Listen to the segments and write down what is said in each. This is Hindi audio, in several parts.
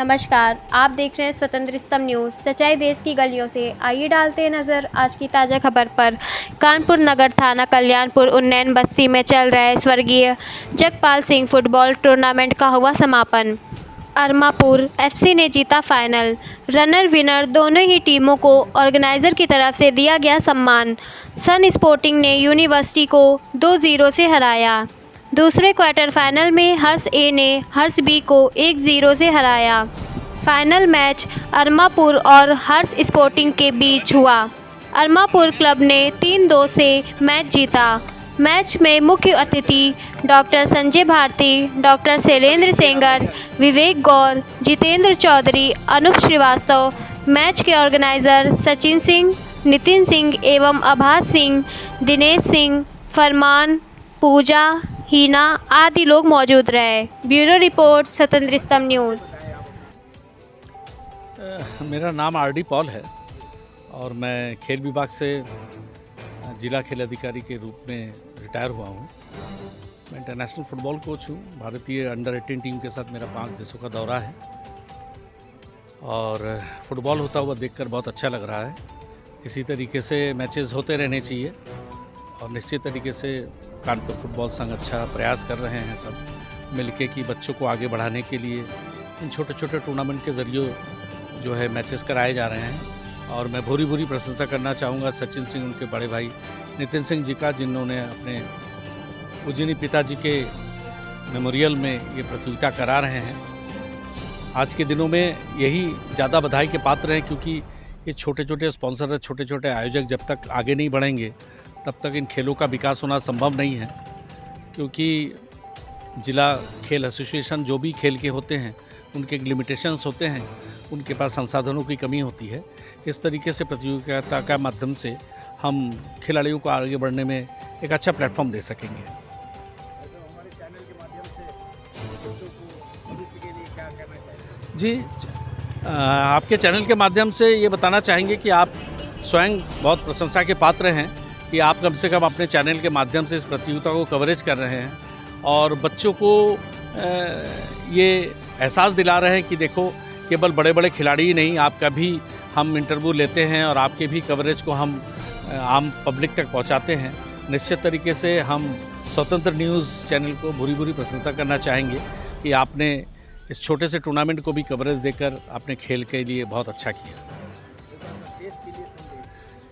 नमस्कार, आप देख रहे हैं स्वतंत्र स्तंभ न्यूज़। सच्चाई देश की गलियों से। आइए डालते हैं नज़र आज की ताज़ा खबर पर। कानपुर नगर थाना कल्याणपुर उन्नयन बस्ती में चल रहे स्वर्गीय जगपाल सिंह फुटबॉल टूर्नामेंट का हुआ समापन। अरमापुर एफसी ने जीता फाइनल। रनर विनर दोनों ही टीमों को ऑर्गेनाइज़र की तरफ से दिया गया सम्मान। सन स्पोर्टिंग ने यूनिवर्सिटी को 2-0 से हराया। दूसरे क्वार्टर फाइनल में हर्ष ए ने हर्ष बी को 1-0 से हराया। फाइनल मैच अरमापुर और हर्ष स्पोर्टिंग के बीच हुआ। अरमापुर क्लब ने 3-2 से मैच जीता। मैच में मुख्य अतिथि डॉक्टर संजय भारती, डॉक्टर शैलेंद्र सेंगर, विवेक गौर, जितेंद्र चौधरी, अनूप श्रीवास्तव, मैच के ऑर्गेनाइज़र सचिन सिंह, नितिन सिंह एवं आभास सिंह, दिनेश सिंह, फरमान, पूजा, हीना आदि लोग मौजूद रहे। ब्यूरो रिपोर्ट स्वतंत्र स्तंभ न्यूज़। मेरा नाम आर.डी. पॉल है और मैं खेल विभाग से जिला खेल अधिकारी के रूप में रिटायर हुआ हूँ। मैं इंटरनेशनल फुटबॉल कोच हूँ। भारतीय अंडर 18 टीम के साथ मेरा 5 देशों का दौरा है और फुटबॉल होता हुआ देखकर बहुत अच्छा लग रहा है। इसी तरीके से मैचेस होते रहने चाहिए और निश्चित तरीके से कानपुर फुटबॉल संघ अच्छा प्रयास कर रहे हैं सब मिलके कि बच्चों को आगे बढ़ाने के लिए इन छोटे छोटे टूर्नामेंट के ज़रिए जो है मैचेस कराए जा रहे हैं। और मैं भूरी भूरी प्रशंसा करना चाहूँगा सचिन सिंह, उनके बड़े भाई नितिन सिंह जी का, जिन्होंने अपने पूजनीय पिताजी के मेमोरियल में ये प्रतियोगिता करा रहे हैं। आज के दिनों में यही ज़्यादा बधाई के पात्र हैं क्योंकि ये छोटे छोटे स्पॉन्सर, छोटे छोटे आयोजक जब तक आगे नहीं बढ़ेंगे तब तक इन खेलों का विकास होना संभव नहीं है। क्योंकि जिला खेल एसोसिएशन जो भी खेल के होते हैं उनके लिमिटेशंस होते हैं, उनके पास संसाधनों की कमी होती है। इस तरीके से प्रतियोगिता का माध्यम से हम खिलाड़ियों को आगे बढ़ने में एक अच्छा प्लेटफॉर्म दे सकेंगे। जी, आपके चैनल के माध्यम से ये बताना चाहेंगे कि आप स्वयं बहुत प्रशंसा के पात्र हैं कि आप कम से कम अपने चैनल के माध्यम से इस प्रतियोगिता को कवरेज कर रहे हैं और बच्चों को ये एहसास दिला रहे हैं कि देखो केवल बड़े बड़े खिलाड़ी ही नहीं, आपका भी हम इंटरव्यू लेते हैं और आपके भी कवरेज को हम आम पब्लिक तक पहुंचाते हैं। निश्चित तरीके से हम स्वतंत्र न्यूज़ चैनल को भूरी भूरी प्रशंसा करना चाहेंगे कि आपने इस छोटे से टूर्नामेंट को भी कवरेज देकर अपने खेल के लिए बहुत अच्छा किया।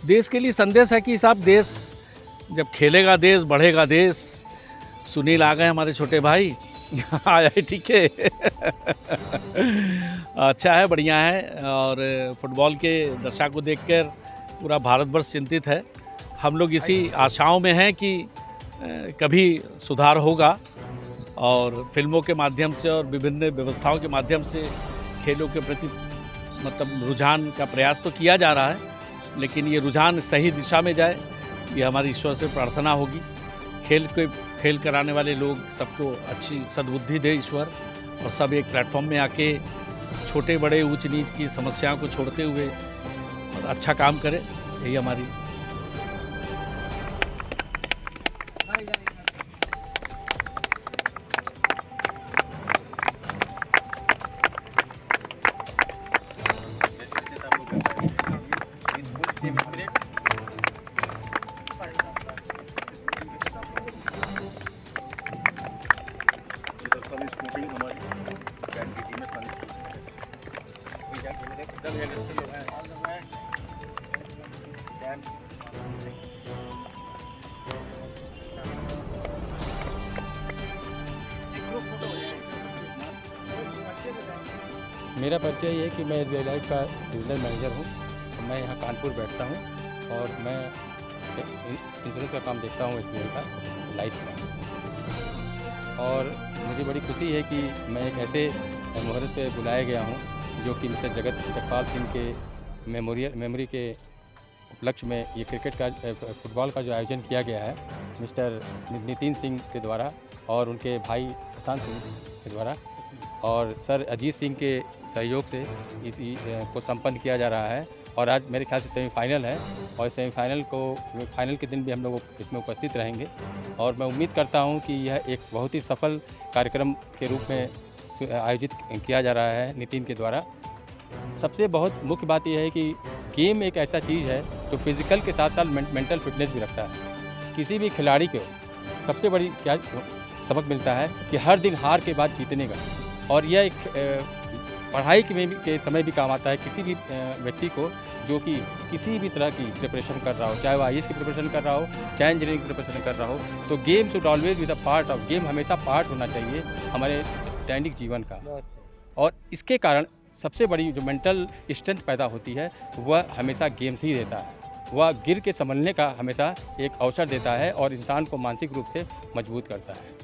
देश के लिए संदेश है कि साहब, देश जब खेलेगा देश बढ़ेगा देश। सुनील आ गए हमारे छोटे भाई आया, ठीक है अच्छा है, बढ़िया है। और फुटबॉल के दशा को देखकर पूरा भारतवर्ष चिंतित है। हम लोग इसी आशाओं में हैं कि कभी सुधार होगा और फिल्मों के माध्यम से और विभिन्न व्यवस्थाओं के माध्यम से खेलों के प्रति मतलब रुझान का प्रयास तो किया जा रहा है, लेकिन ये रुझान सही दिशा में जाए, ये हमारी ईश्वर से प्रार्थना होगी। खेल कराने वाले लोग सबको अच्छी सद्बुद्धि दे ईश्वर और सब एक प्लेटफॉर्म में आके छोटे बड़े ऊंच नीच की समस्याओं को छोड़ते हुए और अच्छा काम करें, यही हमारी। मेरा परिचय ये है कि मैं एसबीआई लाइफ का डिविजनल मैनेजर हूँ और मैं यहाँ कानपुर बैठता हूँ और मैं इंश्योरेंस का काम देखता हूँ एसबीआई का लाइफ का। और मुझे बड़ी खुशी है कि मैं एक ऐसे मुहूर्त पे बुलाया गया हूँ जो कि मिस्टर जगपाल सिंह के मेमोरी के उपलक्ष्य में ये क्रिकेट का फुटबॉल का जो आयोजन किया गया है मिस्टर नितिन सिंह के द्वारा और उनके भाई प्रशांत सिंह के द्वारा और सर अजीत सिंह के सहयोग से इस को संपन्न किया जा रहा है। और आज मेरे ख्याल से सेमीफाइनल है और फाइनल के दिन भी हम लोग इसमें उपस्थित रहेंगे और मैं उम्मीद करता हूं कि यह एक बहुत ही सफल कार्यक्रम के रूप में आयोजित किया जा रहा है नितिन के द्वारा। सबसे बहुत मुख्य बात यह है कि गेम एक ऐसा चीज़ है जो फिज़िकल के साथ साथ मेंटल फिटनेस भी रखता है। किसी भी खिलाड़ी को सबसे बड़ी क्या सबक मिलता है कि हर दिन हार के बाद जीतने का, और यह एक पढ़ाई के समय भी काम आता है किसी भी व्यक्ति को जो कि किसी भी तरह की प्रिपरेशन कर रहा हो, चाहे वो IAS की प्रिपरेशन कर रहा हो, चाहे इंजीनियरिंग की प्रिपरेशन कर रहा हो। तो game should always with a part of game, हमेशा पार्ट होना चाहिए हमारे दैनिक जीवन का। और इसके कारण सबसे बड़ी जो मेंटल स्ट्रेंथ पैदा होती है वह हमेशा गेम्स ही देता है। वह गिर के संभलने का हमेशा एक अवसर देता है और इंसान को मानसिक रूप से मजबूत करता है।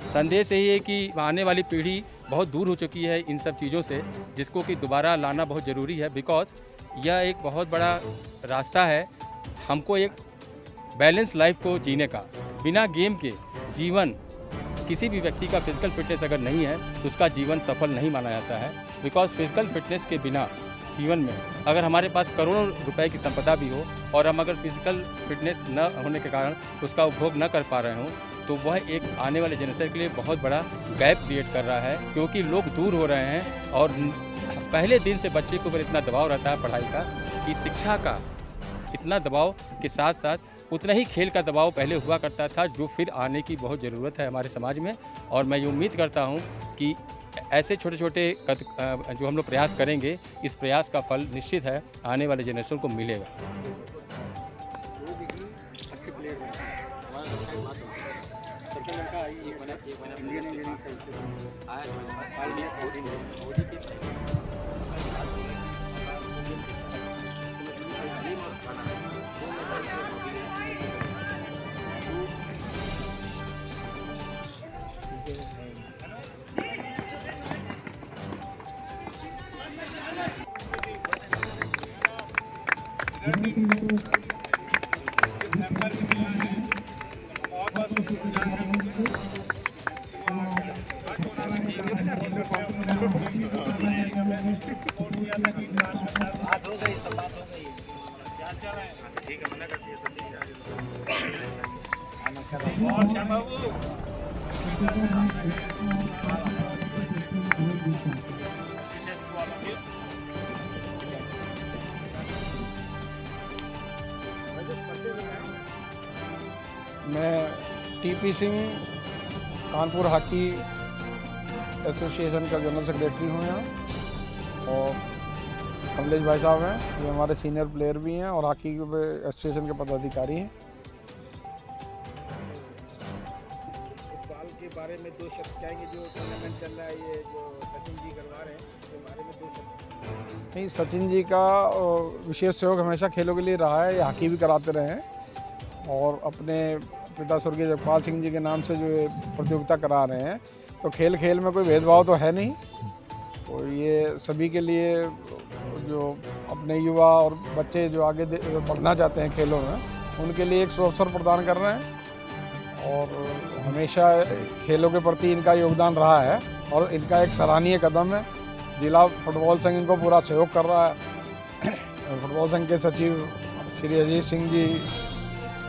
संदेश यही है कि आने वाली पीढ़ी बहुत दूर हो चुकी है इन सब चीज़ों से, जिसको कि दोबारा लाना बहुत ज़रूरी है। बिकॉज यह एक बहुत बड़ा रास्ता है हमको एक बैलेंस लाइफ को जीने का। बिना गेम के जीवन, किसी भी व्यक्ति का फिजिकल फिटनेस अगर नहीं है तो उसका जीवन सफल नहीं माना जाता है। बिकॉज फिजिकल फिटनेस के बिना जीवन में अगर हमारे पास करोड़ों रुपए की संपदा भी हो और हम अगर फिजिकल फिटनेस न होने के कारण उसका उपभोग न कर पा रहे हों, तो वह एक आने वाले जनरेशन के लिए बहुत बड़ा गैप क्रिएट कर रहा है। क्योंकि लोग दूर हो रहे हैं और पहले दिन से बच्चे के ऊपर इतना दबाव रहता है पढ़ाई का कि शिक्षा का इतना दबाव के साथ साथ उतना ही खेल का दबाव पहले हुआ करता था, जो फिर आने की बहुत ज़रूरत है हमारे समाज में। और मैं ये उम्मीद करता हूँ कि ऐसे छोटे छोटे जो हम लोग प्रयास करेंगे, इस प्रयास का फल निश्चित है आने वाले जनरेशन को मिलेगा। मैं TP Singh Kanpur hockey association का जनरल सेक्रेटरी हूँ यहाँ, और कमलेश भाई साहब हैं, ये हमारे सीनियर प्लेयर भी हैं और हॉकी एसोसिएशन के पदाधिकारी हैं। फुटबॉल के बारे में दो शब्द कहेंगे, जो टूर्नामेंट चल रहा है ये जो सचिन जी करवा रहे हैं, उसके बारे में दो शब्द। नहीं, सचिन जी का विशेष सहयोग हमेशा खेलों के लिए रहा है, ये हॉकी भी कराते रहे हैं और अपने पिता स्वर्गीय जगपाल सिंह जी के नाम से जो ये प्रतियोगिता करा रहे हैं। तो खेल खेल में कोई भेदभाव तो है नहीं, तो ये सभी के लिए जो अपने युवा और बच्चे जो आगे बढ़ना चाहते हैं खेलों में, उनके लिए एक अवसर प्रदान कर रहे हैं। और हमेशा खेलों के प्रति इनका योगदान रहा है और इनका एक सराहनीय कदम है। जिला फुटबॉल संघ इनको पूरा सहयोग कर रहा है। फुटबॉल संघ के सचिव श्री अजीत सिंह जी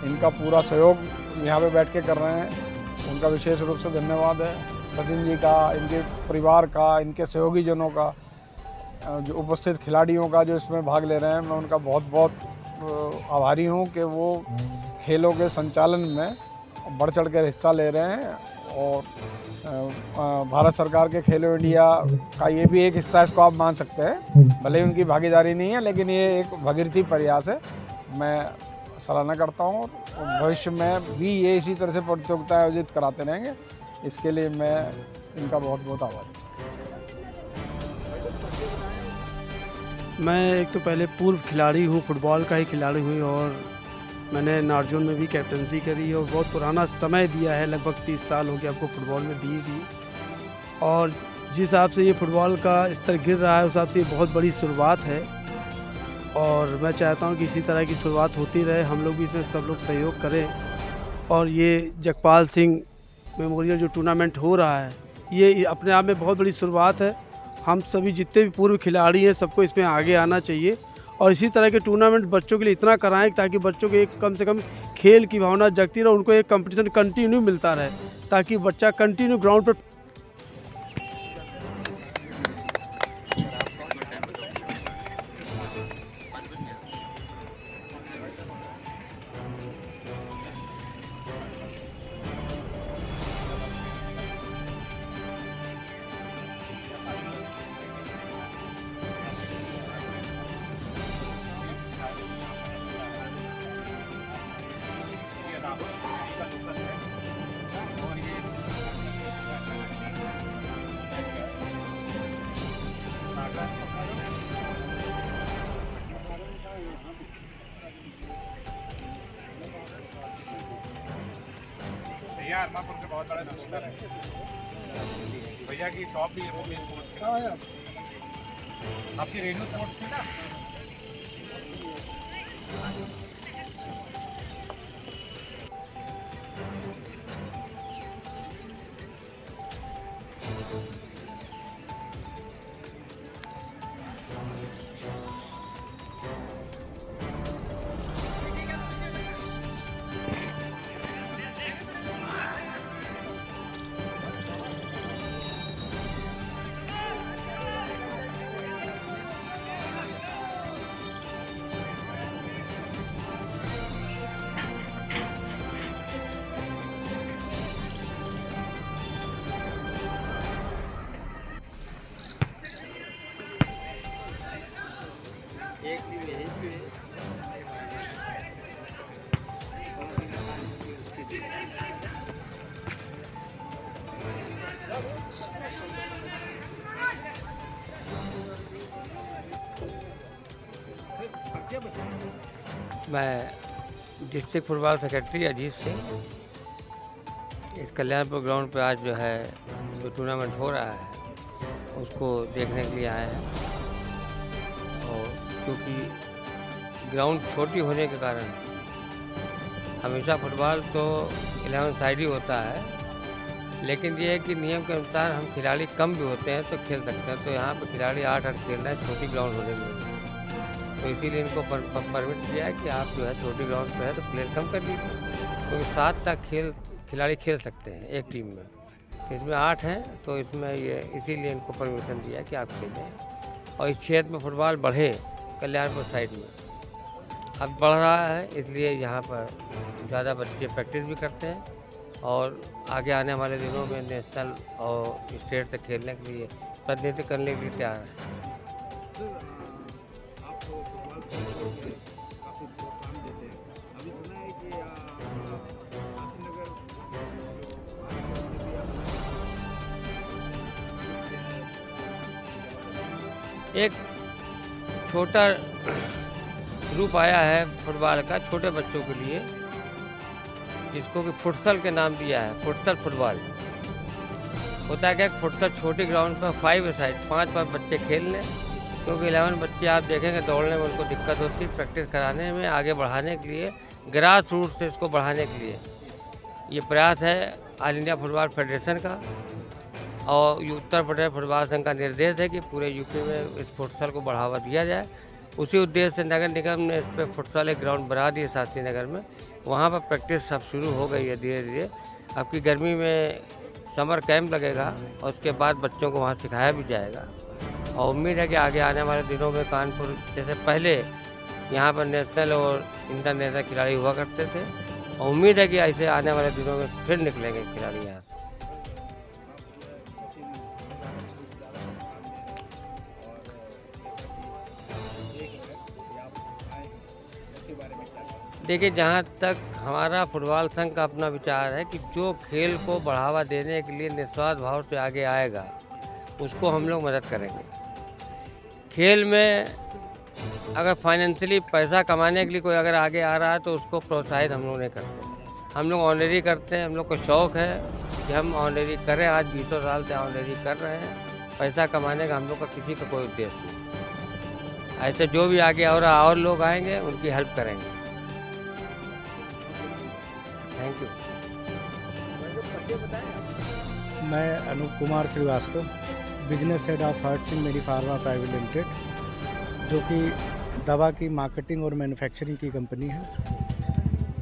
इनका पूरा सहयोग यहाँ पे बैठ के कर रहे हैं, उनका विशेष रूप से धन्यवाद है। सचिन जी का, इनके परिवार का, इनके सहयोगी जनों का, जो उपस्थित खिलाड़ियों का जो इसमें भाग ले रहे हैं, मैं उनका बहुत बहुत आभारी हूँ कि वो खेलों के संचालन में बढ़ चढ़ कर हिस्सा ले रहे हैं। और भारत सरकार के खेलो इंडिया का ये भी एक हिस्सा इसको आप मान सकते हैं, भले ही उनकी भागीदारी नहीं है, लेकिन ये एक भगीरथी प्रयास है। मैं सराहना करता हूँ और भविष्य में भी ये इसी तरह से प्रतियोगिता आयोजित कराते रहेंगे, इसके लिए मैं इनका बहुत बहुत आभारी हूँ। मैं एक तो पहले पूर्व खिलाड़ी हूँ, फुटबॉल का ही खिलाड़ी हूँ और मैंने नार्जोन में भी कैप्टनसी करी और बहुत पुराना समय दिया है, लगभग 30 साल हो गया आपको फुटबॉल में दी। और जिस हिसाब से ये फुटबॉल का स्तर गिर रहा है, उस हिसाब से ये बहुत बड़ी शुरुआत है और मैं चाहता हूँ कि इसी तरह की शुरुआत होती रहे, हम लोग भी इसमें सब लोग सहयोग करें। और ये जगपाल सिंह मेमोरियल जो टूर्नामेंट हो रहा है, ये अपने आप में बहुत बड़ी शुरुआत है। हम सभी जितने भी पूर्व खिलाड़ी हैं, सबको इसमें आगे आना चाहिए और इसी तरह के टूर्नामेंट बच्चों के लिए इतना कराएं ताकि बच्चों को एक कम से कम खेल की भावना जगती रहे, उनको एक कंपटीशन कंटिन्यू मिलता रहे ताकि बच्चा कंटिन्यू ग्राउंड पर। भैया अरमापुर के बहुत बड़ा दुकानदार है। भैया की शॉप भी है वो भी स्पोर्ट्स की। आपकी रेडियो स्पोर्ट्स की ना। मैं district football secretary Ajit Singh इस कल्याणपुर ग्राउंड पे आज जो है जो टूर्नामेंट हो रहा है उसको देखने के लिए आए हैं। और क्योंकि ग्राउंड छोटी होने के कारण हमेशा फुटबॉल तो 11 साइड ही होता है, लेकिन ये है कि नियम के अनुसार हम खिलाड़ी कम भी होते हैं तो खेल सकते हैं। तो यहाँ पर खिलाड़ी 8-8 खेल रहे हैं छोटी ग्राउंड होने की वजह से। तो इसीलिए इनको परमिट किया है कि आप जो है छोटी ग्राउंड पे है तो प्लेयर कम कर लीजिए, क्योंकि 7 तक खिलाड़ी खेल सकते हैं एक टीम में। तो इसमें 8 हैं तो इसमें ये इसीलिए इनको परमिशन दिया है कि आप खेलें और इस क्षेत्र में फुटबॉल बढ़े। कल्याणपुर साइड में अब बढ़ रहा है, इसलिए यहाँ पर ज़्यादा बच्चे प्रैक्टिस भी करते हैं और आगे आने वाले दिनों में नेशनल और स्टेट तक खेलने के लिए प्रतिनिधित्व करने के लिए तैयार है। एक छोटा रूप आया है फुटबॉल का छोटे बच्चों के लिए, जिसको कि फुटसल के नाम दिया है। फुटसल फुटबॉल होता है क्या, फुटसल छोटी ग्राउंड पर 5 साइड 5 बच्चे खेल लें, क्योंकि 11 बच्चे आप देखेंगे दौड़ने में उनको दिक्कत होती है। प्रैक्टिस कराने में आगे बढ़ाने के लिए ग्रास रूट से इसको बढ़ाने के लिए ये प्रयास है ऑल इंडिया फुटबॉल फेडरेशन का और उत्तर प्रदेश फुटबॉल संघ का निर्देश है कि पूरे यूपी में इस फुटसल को बढ़ावा दिया जाए। उसी उद्देश्य से नगर निगम ने इस पर फुटसल एक ग्राउंड बना दिए शास्त्री नगर में। वहाँ पर प्रैक्टिस सब शुरू हो गई है धीरे धीरे। अब की गर्मी में समर कैंप लगेगा और उसके बाद बच्चों को वहाँ सिखाया भी जाएगा और उम्मीद है कि आगे आने वाले दिनों में कानपुर जैसे पहले यहाँ पर नेशनल और इंटरनेशनल खिलाड़ी हुआ करते थे और उम्मीद है कि ऐसे आने वाले दिनों में फिर निकलेंगे खिलाड़ी यहाँ से। देखिए, जहाँ तक हमारा फुटबॉल संघ का अपना विचार है कि जो खेल को बढ़ावा देने के लिए निस्वार्थ भाव से आगे आएगा उसको हम लोग मदद करेंगे। खेल में अगर फाइनेंशियली पैसा कमाने के लिए कोई अगर आगे आ रहा है तो उसको प्रोत्साहित हम लोग नहीं करते। हम लोग ऑनरी करते हैं। हम लोग को शौक़ है कि हम ऑनरी करें। आज 20 साल से ऑनरी कर रहे हैं। पैसा कमाने का हम लोग का किसी का कोई उद्देश्य नहीं। ऐसे जो भी आगे और लोग आएंगे उनकी हेल्प करेंगे। Thank you. मैं Anoop Kumar Srivastava, business head of हर्ट सिंह मेरी फार्मा प्राइवेट लिमिटेड, जो कि दवा की मार्केटिंग और मैन्युफैक्चरिंग की कंपनी है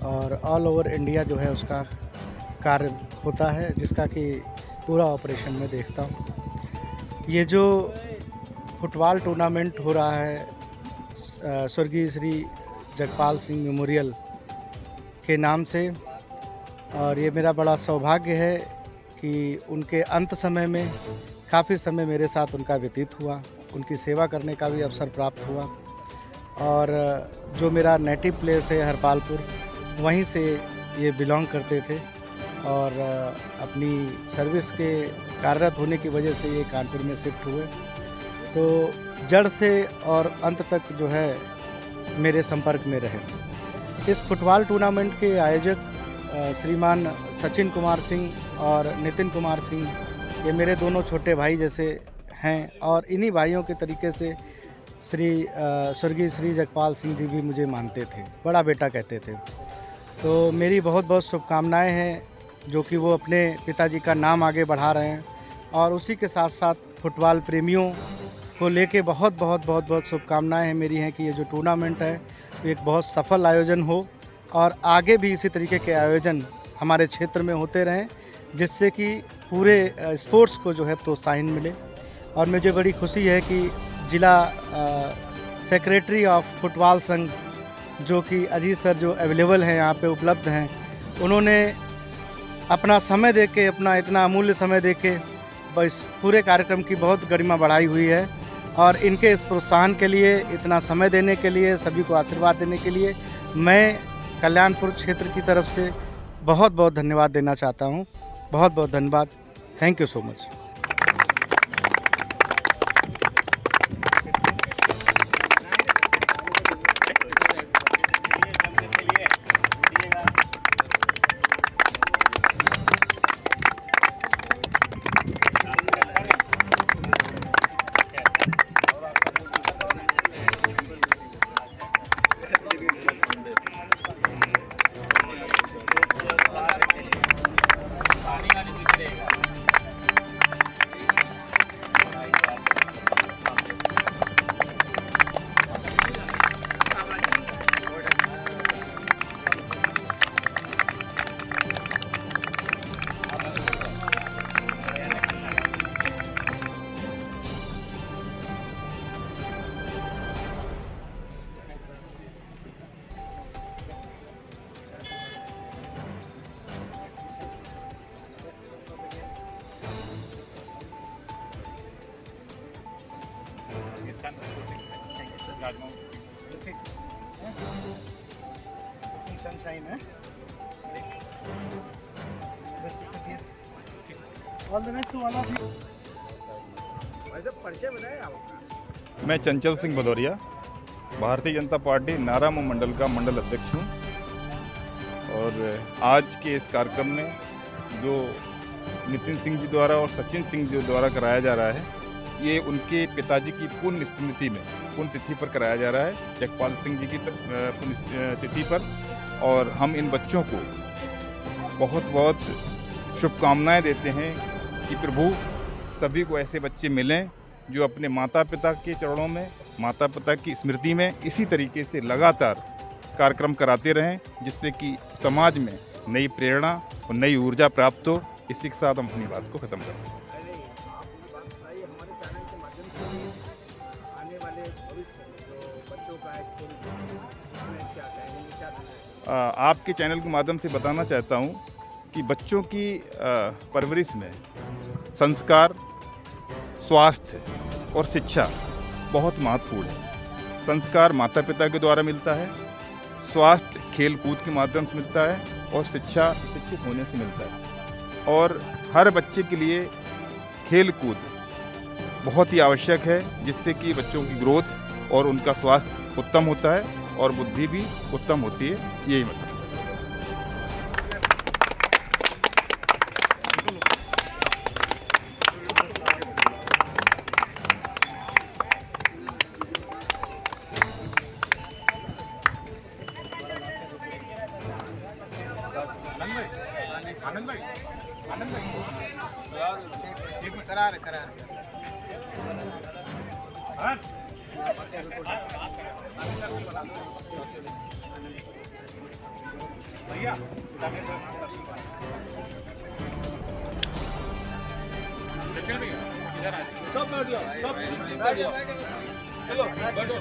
और ऑल ओवर इंडिया जो है उसका कार्य होता है, जिसका कि पूरा ऑपरेशन मैं देखता हूँ। ये जो फुटबॉल टूर्नामेंट हो रहा है स्वर्गीय श्री जगपाल सिंह मेमोरियल के नाम से, और ये मेरा बड़ा सौभाग्य है कि उनके अंत समय में काफ़ी समय मेरे साथ उनका व्यतीत हुआ, उनकी सेवा करने का भी अवसर प्राप्त हुआ। और जो मेरा नेटिव प्लेस है हरपालपुर, वहीं से ये बिलोंग करते थे और अपनी सर्विस के कार्यरत होने की वजह से ये कानपुर में शिफ्ट हुए। तो जड़ से और अंत तक जो है मेरे संपर्क में रहे। इस फुटबॉल टूर्नामेंट के आयोजक श्रीमान सचिन कुमार सिंह और नितिन कुमार सिंह, ये मेरे दोनों छोटे भाई जैसे हैं और इन्हीं भाइयों के तरीके से स्वर्गीय श्री जगपाल सिंह जी भी मुझे मानते थे, बड़ा बेटा कहते थे। तो मेरी बहुत बहुत शुभकामनाएं हैं जो कि वो अपने पिताजी का नाम आगे बढ़ा रहे हैं, और उसी के साथ साथ फुटबॉल प्रेमियों को लेके बहुत शुभकामनाएं हैं मेरी हैं कि ये जो टूर्नामेंट है वो एक बहुत सफल आयोजन हो और आगे भी इसी तरीके के आयोजन हमारे क्षेत्र में होते रहें, जिससे कि पूरे स्पोर्ट्स को जो है प्रोत्साहन मिले। और मुझे बड़ी खुशी है कि जिला सेक्रेटरी ऑफ फुटबॉल संघ जो कि अजीत सर जो अवेलेबल हैं यहाँ पे उपलब्ध हैं, उन्होंने अपना समय देके, अपना इतना अमूल्य समय देके बस पूरे कार्यक्रम की बहुत गरिमा बढ़ाई हुई है। और इनके इस प्रोत्साहन के लिए, इतना समय देने के लिए, सभी को आशीर्वाद देने के लिए मैं कल्याणपुर क्षेत्र की तरफ से बहुत बहुत धन्यवाद देना चाहता हूँ। बहुत बहुत धन्यवाद। Thank you so much. मैं चंचल सिंह भदौरिया, भारतीय जनता पार्टी नारामो मंडल का मंडल अध्यक्ष हूँ। और आज के इस कार्यक्रम में जो नितिन सिंह जी द्वारा और सचिन सिंह जी द्वारा कराया जा रहा है, ये उनके पिताजी की पुण्य स्मृति में, पुण्य तिथि पर कराया जा रहा है, जगपाल सिंह जी की पुण्य तिथि पर। और हम इन बच्चों को बहुत बहुत शुभकामनाएं देते हैं कि प्रभु सभी को ऐसे बच्चे मिलें जो अपने माता पिता के चरणों में, माता पिता की स्मृति में इसी तरीके से लगातार कार्यक्रम कराते रहें, जिससे कि समाज में नई प्रेरणा और नई ऊर्जा प्राप्त हो। इसी के साथ हम अपनी बात को ख़त्म करते हैं। आपके चैनल के माध्यम से बताना चाहता हूँ कि बच्चों की परवरिश में संस्कार, स्वास्थ्य और शिक्षा बहुत महत्वपूर्ण है। संस्कार माता पिता के द्वारा मिलता है, स्वास्थ्य खेल कूद के माध्यम से मिलता है, और शिक्षा शिक्षित होने से मिलता है। और हर बच्चे के लिए खेल कूद बहुत ही आवश्यक है, जिससे कि बच्चों की ग्रोथ और उनका स्वास्थ्य उत्तम होता है और बुद्धि भी उत्तम होती है। यही मतलब करार सब बैठ जाओ, सब बैठ जाओ। चलो बैठो।